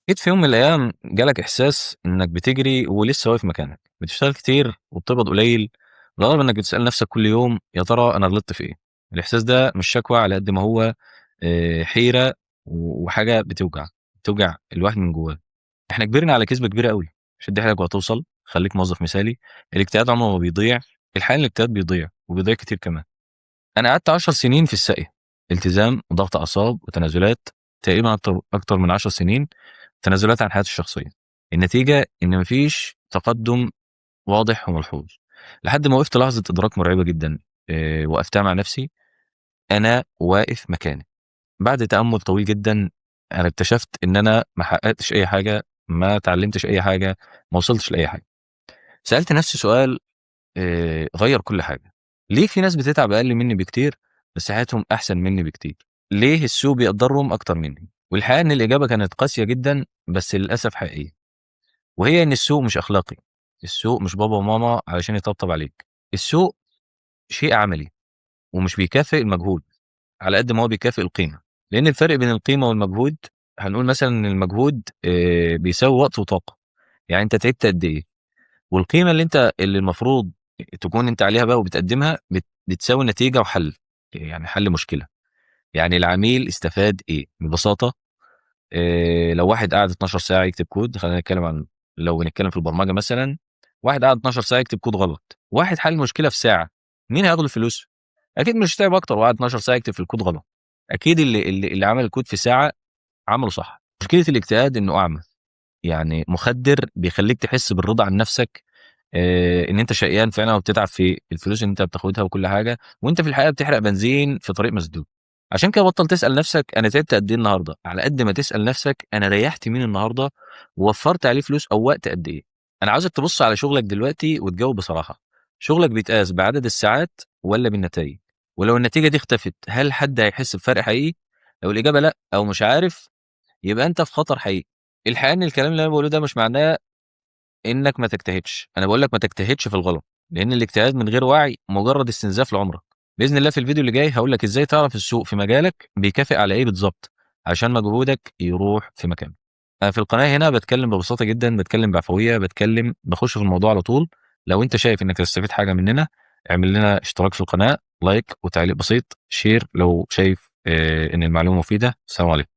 أكيد في يوم من الأيام جالك إحساس إنك بتجري ولسه واقف مكانك، بتشتغل كتير وبتقبض قليل، لدرجة إنك بتسأل نفسك كل يوم يا ترى أنا غلطت في إيه؟ الإحساس ده مش شكوى على قد ما هو حيرة وحاجة بتوجع الواحد من جواه. إحنا كبرنا على كذبة كبيرة أوي، شد حيلك وهتوصل، خليك موظف مثالي، الاجتهاد عمره ما بيضيع، الحقيقة إن الاجتهاد بيضيع وبيضيع كتير كمان. أنا قعدت 10 سنين في الساقية، التزام وضغط أعصاب وتنازلات، تقريبًا أكتر من 10 سنين تنازلات عن حياتي الشخصية. النتيجة إن ما فيش تقدُّم واضح وملحوظ، لحد ما وقفت لحظة إدراك مرعبة جدًا، وقفتها مع نفسي، أنا واقف مكاني. بعد تأمُّل طويل جدًا، أنا اكتشفت إن أنا ما حققتش أي حاجة، ما اتعلمتش أي حاجة، ما وصلتش لأي حاجة. سألت نفسي سؤال غيّر كل حاجة، ليه في ناس بتتعب أقل منّي بكتير، بس حياتهم أحسن منّي بكتير؟ ليه السوق بيقدّرهم أكتر منّي؟ والحقيقة إن الإجابة كانت قاسية جدًا، بس للأسف حقيقية. وهي إن السوق مش أخلاقي، السوق مش بابا وماما علشان يطبطب عليك، السوق شيء عملي ومش بيكافئ المجهود على قد ما هو بيكافئ القيمة، لأن الفرق بين القيمة والمجهود هنقول مثلًا إن المجهود بيساوي وقت وطاقة، يعني أنت تعبت قد إيه، والقيمة اللي المفروض تكون أنت عليها بقى وبتقدمها بتساوي نتيجة وحل، يعني حل مشكلة، يعني العميل استفاد إيه؟ ببساطة لو واحد قعد 12 ساعة يكتب كود، خلّينا نتكلم عن لو بنتكلم في البرمجة مثلًا، واحد قعد 12 ساعة يكتب كود غلط، واحد حل مشكلة في ساعة، مين هياخد الفلوس؟ أكيد مش تعب أكتر وقعد 12 ساعة يكتب في الكود غلط، أكيد اللي عمل الكود في ساعة عمله صح. مشكلة الاجتهاد إنه أعمى، يعني مخدر بيخلّيك تحس بالرضا عن نفسك إن أنت شقيان فعلًا وبتتعب في الفلوس اللي أنت بتاخدها وكل حاجة، وأنت في الحقيقة بتحرق بنزين في طريق مسدود. عشان كده بطّل تسأل نفسك أنا تعبت قد إيه النهارده، على قد ما تسأل نفسك أنا ريّحت مين النهارده ووفّرت عليه فلوس أو وقت قد إيه. أنا عاوزك تبُص على شغلك دلوقتي وتجاوب بصراحة، شغلك بيتقاس بعدد الساعات والّا بالنتايج؟ ولو النتيجة دي اختفت، هل حد هيحس بفرق حقيقي؟ لو الإجابة لأ أو مش عارف، يبقى أنت في خطر حقيقي. الحقيقة إن الكلام اللي أنا باقوله ده مش معناه إنك ما تجتهدش، أنا باقول لك ما تجتهدش في الغلط، لإن الاجتهاد من غير وعي مجرد استنزاف لعمرك. بإذن الله في الفيديو اللي جاي هاقول لك إزاي تعرف السوق في مجالك بيكافئ على إيه بالضبط، عشان مجهودك يروح في مكانه. أنا في القناة هنا باتكلم ببساطة جدًا، باتكلم بعفوية، باخش في الموضوع على طول. لو أنت شايف إنك هتستفيد حاجة مننا، اعمل لنا اشتراك في القناة، لايك وتعليق بسيط، شير لو شايف إن المعلومة مفيدة. السلام عليكم.